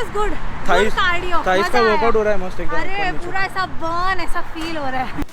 Was good, thighs cardio, thighs का workout हो रहा है मस्त एकदम। अरे पूरा ऐसा बर्न, ऐसा फील हो रहा है।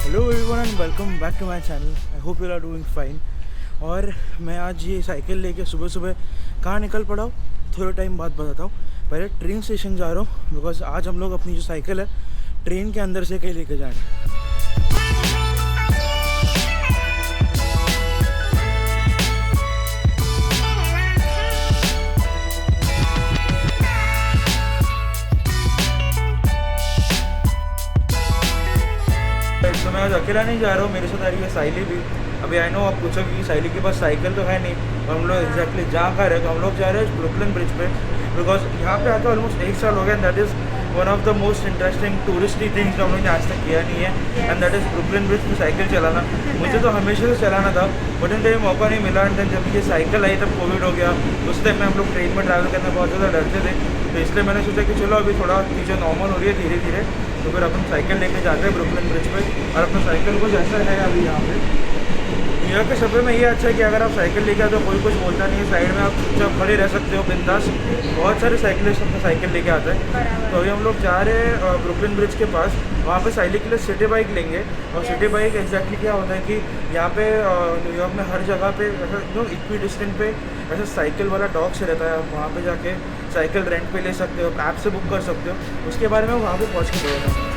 Hello everyone and welcome back to my channel. I hope you are doing fine. और मैं आज ये साइकिल लेके सुबह सुबह कहाँ निकल पड़ा हूँ थोड़ा टाइम बाद बताता हूँ। पहले ट्रेन स्टेशन जा रहा हूँ बिकॉज आज हम लोग अपनी जो साइकिल है ट्रेन के अंदर से कहीं लेके जा रहे हैं। तो मैं आज अकेला नहीं जा रहा हूँ, मेरे साथ आ रही है साइली भी। अभी आई नो आप पूछोगे कि साइली के पास साइकिल तो है नहीं, और हम लोग एग्जैक्टली जहाँ का रहे तो हम लोग जा रहे हैं ब्रुकलिन ब्रिज पे बिकॉज यहाँ पे आके ऑलमोस्ट 1 साल हो गया। That is one of the most interesting touristy things जो हम लोग ने आज तक किया नहीं है, and that is Brooklyn bridge पे साइकिल चलाना। मुझे तो हमेशा से चलाना था बट कभी मौका नहीं मिला। एंड जब ये साइकिल आई तब कोविड हो गया, उस टाइम में हम लोग ट्रेन में ट्रैवल करने बहुत ज़्यादा डरते थे, तो इसलिए मैंने सोचा कि चलो अभी थोड़ा चीज़ें नॉर्मल हो रही है धीरे धीरे, तो फिर अपन साइकिल लेके जाते हैं ब्रुकलिन ब्रिज पे। और अपना साइकिल कुछ ऐसा है अभी यहाँ पे न्यूयॉर्क के सफर में ये अच्छा है कि अगर आप साइकिल लेके आते हो कोई कुछ बोलता नहीं है, साइड में आप चुपचाप खड़े रह सकते हो बिंदास। बहुत सारे साइकिलिस्ट अपना साइकिल लेके आते हैं। तो अभी हम लोग जा रहे हैं ब्रुकलिन ब्रिज के पास, वहाँ पे साइकिल के लिए सिटी बाइक लेंगे। और सिटी बाइक एग्जैक्टली क्या होता है कि यहाँ पे न्यूयॉर्क में हर जगह पे ऐसा जो इक्वी डिस्टेंस पे ऐसा साइकिल वाला डॉग से रहता है। आप वहाँ पे जाके साइकिल रेंट पे ले सकते हो, ऐप से बुक कर सकते हो। उसके बारे में वहाँ पे पहुँच के बोलूँगा।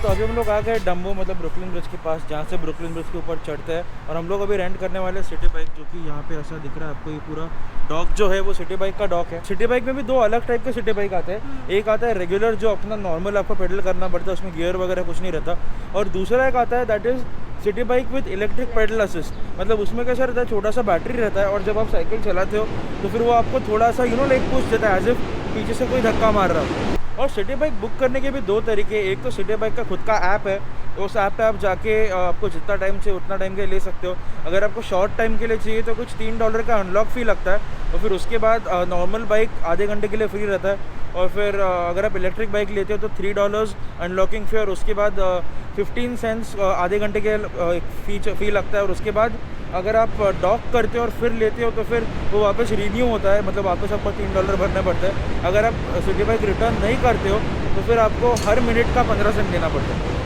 तो अभी हम लोग आ गए डम्बो मतलब ब्रुकलिन ब्रिज के पास, जहाँ से ब्रुकलिन ब्रिज के ऊपर चढ़ते हैं। और हम लोग अभी रेंट करने वाले हैं सिटी बाइक, जो कि यहाँ पे ऐसा दिख रहा है आपको। ये पूरा डॉग जो है वो सिटी बाइक का डॉग है। सिटी बाइक में भी 2 अलग टाइप के सिटी बाइक आते हैं। एक आता है रेगुलर जो अपना नॉर्मल आपको पेडल करना पड़ता है, उसमें गियर वगैरह कुछ नहीं रहता। और दूसरा एक आता है that is city bike with electric pedal assist. मतलब उसमें कैसा रहता है, छोटा सा बैटरी रहता है, और जब आप साइकिल चलाते हो तो फिर वो आपको थोड़ा सा लाइक पुश देता है एज इफ पीछे से कोई धक्का मार रहा हो। और सिटी बाइक बुक करने के भी 2 तरीके। एक तो सिटी बाइक का खुद का ऐप है, उस ऐप पे आप जाके आपको जितना टाइम चाहिए उतना टाइम के लिए ले सकते हो। अगर आपको शॉर्ट टाइम के लिए चाहिए तो कुछ $3 का अनलॉक फ़ी लगता है, और फिर उसके बाद नॉर्मल बाइक आधे घंटे के लिए फ्री रहता है। और फिर अगर आप इलेक्ट्रिक बाइक लेते हो तो $3 अनलॉकिंग फ़ी, और उसके बाद 15 सेंट्स आधे घंटे के फ़ी लगता है। और उसके बाद अगर आप डॉक करते हो और फिर लेते हो तो फिर वो वापस रिन्यू होता है, मतलब वापस आपको $3 भरना पड़ता है। अगर आप सिटी बाइक रिटर्न नहीं करते हो तो फिर आपको हर मिनट का 15 सेंट देना पड़ता है।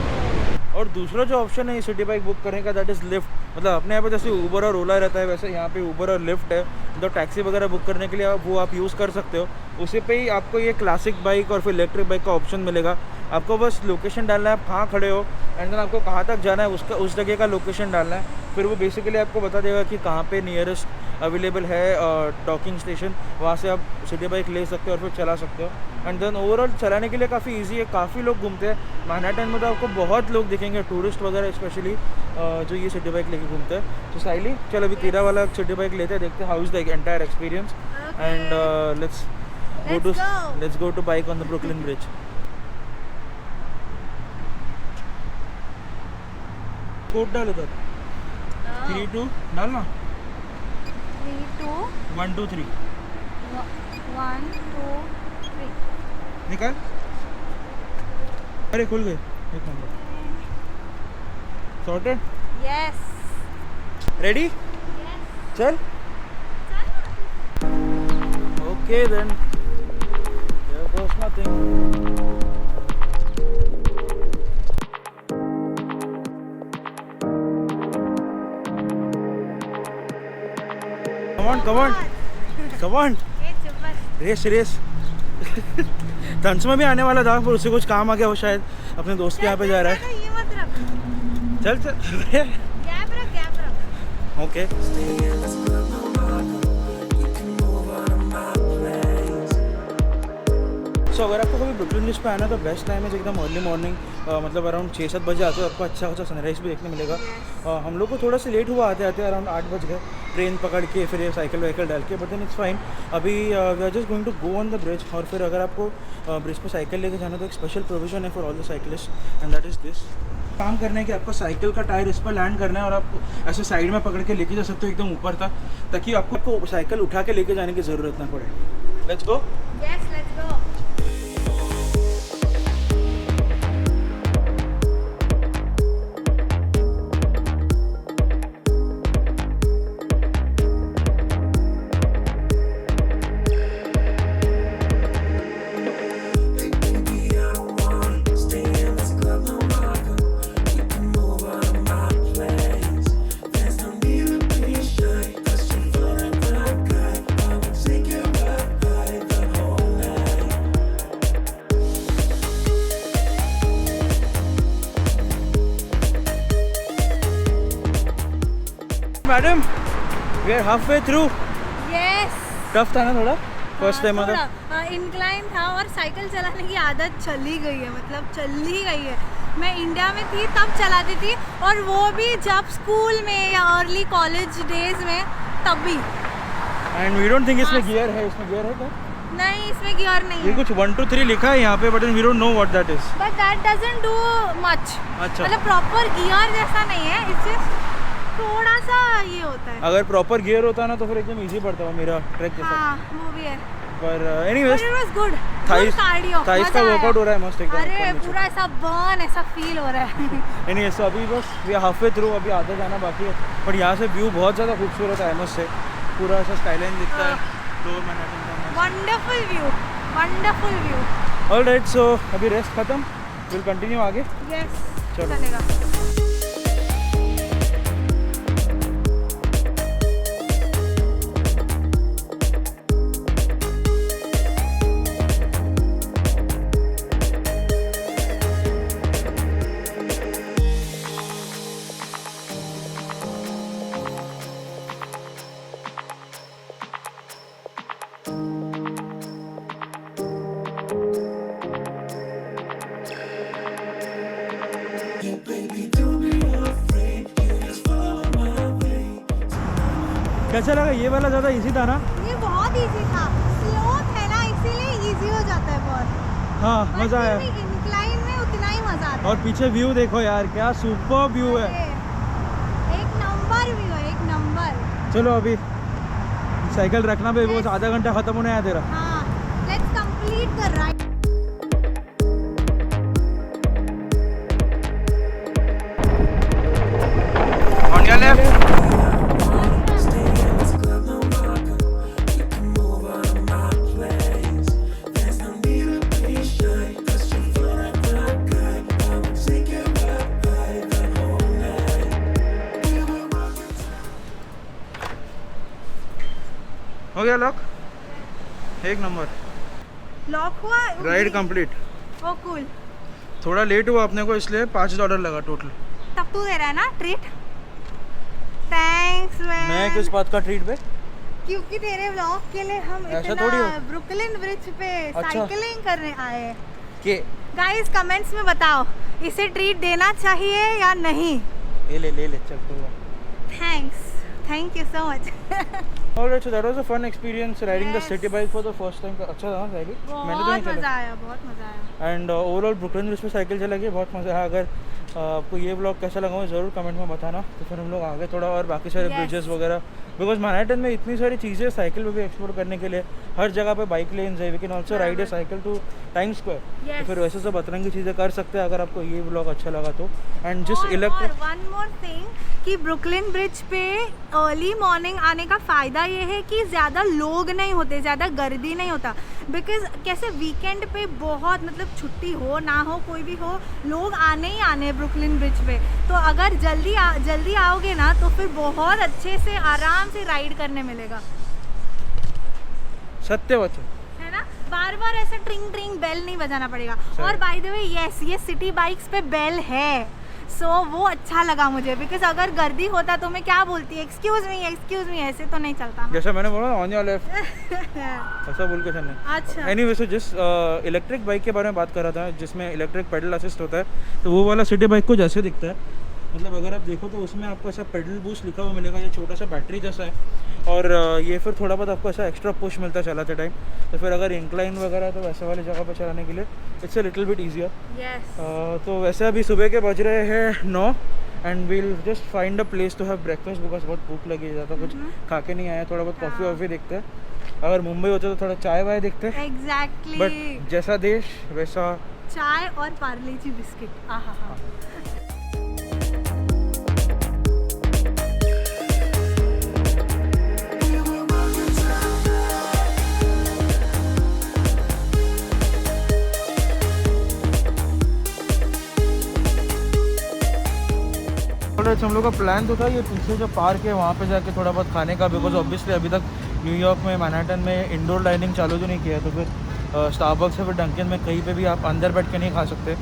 और दूसरा जो ऑप्शन है सिटी बाइक बुक करने का दैट इज़ लिफ्ट। मतलब अपने यहाँ पे जैसे ऊबर और ओला रहता है वैसे यहाँ पे ऊबर और लिफ्ट है। तो टैक्सी वगैरह बुक करने के लिए वो आप यूज़ कर सकते हो। उसी पे ही आपको ये क्लासिक बाइक और फिर इलेक्ट्रिक बाइक का ऑप्शन मिलेगा। आपको बस लोकेशन डालना है, आप कहाँ खड़े हो, एंड देन आपको कहाँ तक जाना है उस जगह का लोकेशन डालना है। फिर वो बेसिकली आपको बता देगा कि कहाँ पे नियरेस्ट अवेलेबल है डॉकिंग स्टेशन, वहाँ से आप सिटी बाइक ले सकते हो और फिर चला सकते हो। एंड देन ओवरऑल चलाने के लिए काफ़ी इजी है, काफ़ी लोग घूमते हैं मैनहट्टन में। तो आपको बहुत लोग दिखेंगे, टूरिस्ट वगैरह स्पेशली, जो ये सिटी बाइक लेके घूमते हैं। तो साइली चल अभी तेरा वाला सिटी बाइक लेते हैं, देखते हैं how is the entire experience. And let's go to bike on the Brooklyn bridge. Code डाल उधर 3 2 डालना 3 2 1 2 3 1 2 3 निकाल। अरे खुल गए, एक नंबर सॉर्टेड। यस रेडी, चल। Okay then, there was nothing. Come on, come on. Come on, ये चुप बस। रेस तंस में भी आने वाला था पर उससे कुछ काम आ गया, वो शायद अपने दोस्त के यहाँ पे जा रहा है। ये मत रख, चल गैप रख। ओके। सो अगर आपको कभी ब्रुकलिन ब्रिज पे आना तो बेस्ट टाइम है एकदम अर्ली मॉर्निंग, मतलब अराउंड 6-7 बजे आते हो, आपको अच्छा खासा सनराइज़ भी देखने मिलेगा। हम लोग को थोड़ा सा लेट हुआ आते आते अराउंड 8 बज गए, ट्रेन पकड़ के फिर ये साइकिल वाइकिल डाल के, बट देन इट्स फाइन। अभी we are just going to go on the bridge, और फिर अगर आपको ब्रिज पे साइकिल लेके जाना तो एक स्पेशल प्रोविजन है for all the cyclist, and that is this. काम करना है कि आपको साइकिल का टायर इस पर लैंड करना है और आप ऐसे साइड में पकड़ के लेके जा सकते हो एकदम ऊपर तक, ताकि आपको साइकिल उठा के लेके जाने की ज़रूरत ना पड़े। Let's go. Yes, let's go. Madam we are half way through. Yes, tough था ना थोड़ा फर्स्ट टाइम? इंक्लाइन था और साइकिल चलाने की आदत चली गई है, मतलब चल ही गई है। मैं इंडिया में थी तब चलाती थी, और वो भी जब स्कूल में या अर्ली कॉलेज डेज में, तब भी। एंड वी डोंट थिंक इसमें गियर है। इसमें गियर है क्या? नहीं, इसमें गियर नहीं ये है। कुछ 1 2 3 लिखा है यहाँ पे, but we don't know what that is. But that doesn't do much. अच्छा, मतलब प्रॉपर गियर जैसा नहीं है, इट्स जस्ट थोड़ा सा ये होता है। अगर प्रॉपर गियर होता ना तो फिर एकदम इजी पड़ता है मेरा ट्रैक जैसा। हाँ, वो भी है। पर anyways, it was good. Thighs cardio, thighs का वर्कआउट हो रहा है मस्त एकदम। अरे पूरा ऐसा बर्न, ऐसा फील हो रहा है। एनीवेज, सो अभी बस we are half way through, अभी आगे जाना बाकी है। बट यहाँ से व्यू बहुत ज़्यादा खूबसूरत है मस्त से, पूरा ऐसा स्काईलाइन दिखता है लोअर मैनहट्टन का। Wonderful view, wonderful view. Alright, so अभी रेस्ट खत्म, विल कंटिन्यू आगे। यस, चलो। चलेगा। कैसा लगा? ये वाला ज़्यादा इजी था ना? ये बहुत इजी था, स्लोप है ना इसीलिए इजी हो जाता है बहुत। हाँ, मज़ा आया। इंक्लाइन में उतना ही मजा आता है। और पीछे व्यू देखो यार, क्या सुपर व्यू है। एक नंबर व्यू है, एक नंबर। चलो अभी साइकिल रखना भी, वो आधा घंटा खत्म होने आया तेरा। हाँ, let's complete the ride. On your left. हो गया लॉक, एक नंबर। लॉक हुआ, राइड कंप्लीट। ओ कूल। थोड़ा लेट हुआ अपने को, इसलिए $5 लगा टोटल। तब तू दे रहा है ना ट्रीट? Thanks man. मैं किस बात का ट्रीट पे? क्योंकि तेरे व्लॉग के लिए हम ऐसा थोड़ी इतना हो। ब्रुकलिन ब्रिज पे अच्छा। साइकिलिंग करने आए। के गाइस कमेंट्स में बताओ, इसे ट्रीट देना चाहिए या नहीं? ले चल तो। Thanks, thank you so much. Alright, so that was a fun experience riding the Yes. city bike for the first time. अच्छा था ना साइकिल? मैंने तो नहीं बहुत मजा चला। आया, बहुत मजा आया। एंड ओवरऑल ब्रुकलिन ब्रिज पे साइकिल चला के बहुत मज़ा आया। अगर आपको ये ब्लॉग कैसा लगा मुझे ज़रूर कमेंट में बताना, तो फिर हम लोग आगे थोड़ा और बाकी सारे Yes. ब्रिजेस वगैरह, बिकॉज मैनहट्टन में इतनी सारी चीज़ें साइकिल पे भी एक्सप्लोर करने के लिए, हर जगह पे बाइक लेन्स है, we can also ride a cycle to Time Square. तो Yes. फिर वैसे सब अतरंगी चीज़ें कर सकते हैं अगर आपको ये ब्लॉग अच्छा लगा तो। एंड जिस और इलेक्ट्रिक वन मोर थिंग कि ब्रुकलिन ब्रिज पे अर्ली मॉर्निंग आने का फ़ायदा ये है कि ज़्यादा लोग नहीं होते, ज़्यादा गर्दी नहीं होता। बिकॉज कैसे वीकेंड पे बहुत, मतलब छुट्टी हो ना हो कोई भी हो, लोग आने ही आने हैं ब्रुकलिन ब्रिज पे। तो अगर जल्दी आओगे ना तो फिर बहुत अच्छे से आराम से राइड करने मिलेगा। सत्य वचन। है ना, बार बार ऐसा ट्रिंग ट्रिंग बेल नहीं बजाना पड़ेगा। सही। और बाय द वे यस, ये सिटी बाइक्स पे बेल है, सो वो अच्छा लगा मुझे, बिकॉज अगर गर्दी होता तो मैं क्या बोलती, एक्सक्यूज मी, ऐसे तो नहीं चलता। जैसा मैंने बोला ऑन योर लेफ्ट ऐसा बोल के चलना। अच्छा, एनीवे सो जिस इलेक्ट्रिक बाइक के बारे में बात कर रहा था जिसमें इलेक्ट्रिक पेडल असिस्ट होता है, तो वो वाला सिटी बाइक को जैसे दिखता है, मतलब अगर आप देखो तो उसमें आपको ऐसा पेडल बूस्ट लिखा हुआ मिलेगा, ये छोटा सा बैटरी जैसा है, और ये फिर थोड़ा बहुत आपको ऐसा एक्स्ट्रा पुश मिलता है चलाते टाइम। तो फिर अगर इंक्लाइन वगैरह तो वैसे वाली जगह पर चलाने के लिए it's a little bit easier. Yes, तो वैसे अभी सुबह के बज रहे हैं 9 and we'll just find a place to have breakfast because बहुत भूख लगी है, ज़्यादा कुछ खा के नहीं आया, थोड़ा बहुत कॉफ़ी हाँ। वॉफ़ी देखते हैं, अगर मुंबई होते तो थोड़ा चाय वाय देखते हैं, एग्जैक्टली। बट जैसा देश वैसा चाय और पार्ले जी बिस्किट, आहा। हम लोग का प्लान तो था ये पीछे जो पार्क है वहाँ पे जाके थोड़ा बहुत खाने का, बिकॉज ऑब्वियसली अभी तक न्यूयॉर्क में मैनहट्टन में इंडोर डाइनिंग चालू तो नहीं किया, तो फिर स्टारबक्स या फिर डंकिन में कहीं पे भी आप अंदर बैठ के नहीं खा सकते।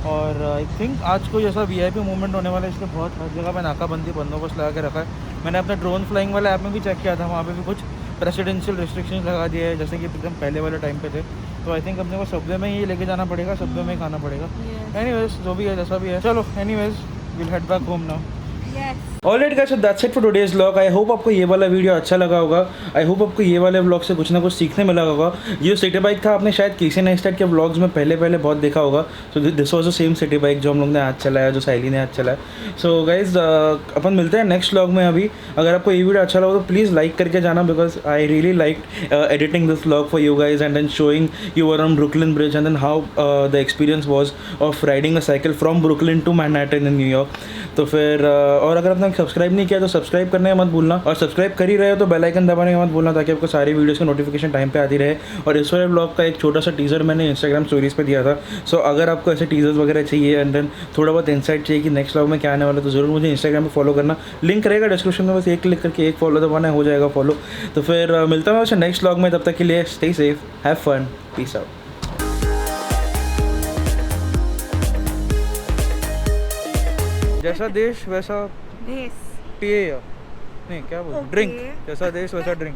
और आई थिंक आज को जैसा वीआईपी मूवमेंट होने वाला है, इसलिए बहुत हर जगह पे नाकाबंदी बंदोबस्त लगा के रखा है। मैंने अपना ड्रोन फ्लाइंग वाला ऐप में भी चेक किया था, वहाँ पे भी कुछ प्रेसिडेंशियल रिस्ट्रिक्शंस लगा दिए हैं, जैसे कि एकदम पहले वाले टाइम पे थे। तो आई थिंक अपने को सबवे में ही लेके जाना पड़ेगा, सबवे में ही खाना पड़ेगा। एनीवेज जो भी है जैसा भी है, चलो anyways will head back home now. Alright guys, so that's it for today's vlog. I hope आपको ये वाला वीडियो अच्छा लगा होगा। आई होप आपको ये वाले व्लॉग से कुछ ना कुछ सीखने मिला होगा। ये सिटी बाइक था, आपने शायद केसी नेस्टेड के व्लॉग्स में पहले बहुत देखा होगा। So this was the same city bike जो हम लोग ने आज चलाया, जो साइली ने आज चलाया। सो गाइज अपन मिलते हैं नेक्स्ट व्लॉग में। अभी अगर आपको ये वीडियो अच्छा लगा तो प्लीज़ लाइक करके जाना, because I really like editing this vlog for you guys and then showing you around Brooklyn Bridge and then how the experience was of riding a cycle from Brooklyn to Manhattan in New York. तो फिर और अगर आपने subscribe नहीं किया तो subscribe करने मत भूलना, और सब्सक्राइब कर ही रहे हो तो बेल आइकन दबाने मत भूलना, ताकि आपको सारी वीडियोस की नोटिफिकेशन टाइम पे आती रहे। और इस वाले व्लॉग का एक छोटा सा टीजर मैंने इंस्टाग्राम स्टोरीज पे दिया था। सो अगर आपको ऐसे टीजर्स वगैरह चाहिए एंड देन थोड़ा बहुत इंसाइट चाहिए कि नेक्स्ट व्लॉग में क्या आने वाला, तो जरूर मुझे इंस्टाग्राम पे फॉलो करना। लिंक रहेगा डिस्क्रिप्शन में, बस एक क्लिक करके एक फॉलो दबाना हो जाएगा फॉलो। तो फिर मिलता हूँ वैसे नेक्स्ट व्लॉग में, तब तक के लिए stay safe, have fun, peace out. जैसा देश वैसा पिए, नहीं क्या बोल, ड्रिंक, जैसा देश वैसा ड्रिंक,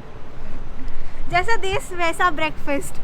जैसा देश वैसा ब्रेकफास्ट।